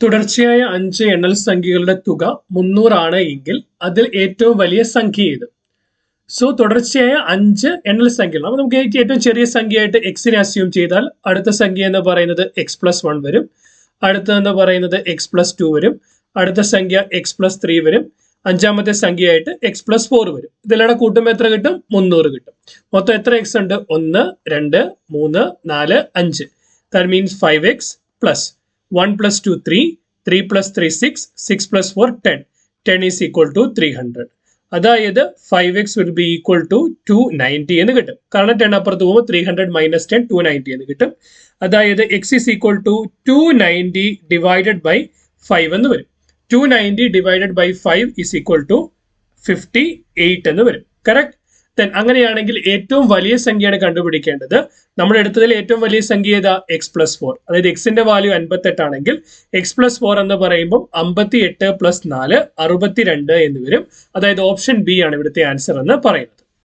തുടർച്ചയായ 5 എണ്ണൽ സംഖ്യകളുടെ തുക 300 ആണ് എങ്കിൽ അതിൽ ഏറ്റവും വലിയ സംഖ്യ ഏത്? സോ തുടർച്ചയായ 5 എണ്ണൽ സംഖ്യകൾ. അപ്പൊ നമുക്ക് ഏറ്റവും ചെറിയ സംഖ്യയായിട്ട് എക്സിനെ അസ്യൂം ചെയ്താൽ അടുത്ത സംഖ്യ എന്ന് പറയുന്നത് x+1 വരും. അടുത്തതെന്ന് പറയുന്നത് x+2 വരും. അടുത്ത സംഖ്യ x+3 വരും. അഞ്ചാമത്തെ സംഖ്യയായിട്ട് x+4 വരും. ഇതെല്ലാം കൂട്ടുമ്പോൾ എത്ര കിട്ടും? 300 കിട്ടും. മൊത്തം എത്ര എക്സ് ഉണ്ട്? 1, 2, 3, 4, 5. That means 5x plus 1 plus 2, 3, 3 plus 3, 6, 6 plus 4, 10. 10 is equal to 300. അതായത് 5x will be equal to 290 എന്ന് കിട്ടും. കാരണം 10 അപ്പുറത്ത് പോകുമ്പോൾ 300 minus 10, 290 എന്ന് കിട്ടും. അതായത് x is equal to 290 divided by 5 എന്ന് വരും. 290 divided by 5 is equal to 58 എന്ന് വരും. കറക്റ്റ്? ദെൻ അങ്ങനെയാണെങ്കിൽ ഏറ്റവും വലിയ സംഖ്യയാണ് കണ്ടുപിടിക്കേണ്ടത്. നമ്മൾ എടുത്തതിൽ ഏറ്റവും വലിയ സംഖ്യ ഏതാ? x+4. അതായത് എക്സിന്റെ വാല്യൂ 58 ആണെങ്കിൽ x+4 എന്ന് പറയുമ്പോൾ 58 + 4 62 എന്ന് വരും. അതായത് ഓപ്ഷൻ ബി ആണ് ഇവിടുത്തെ ആൻസർ എന്ന് പറയുന്നത്.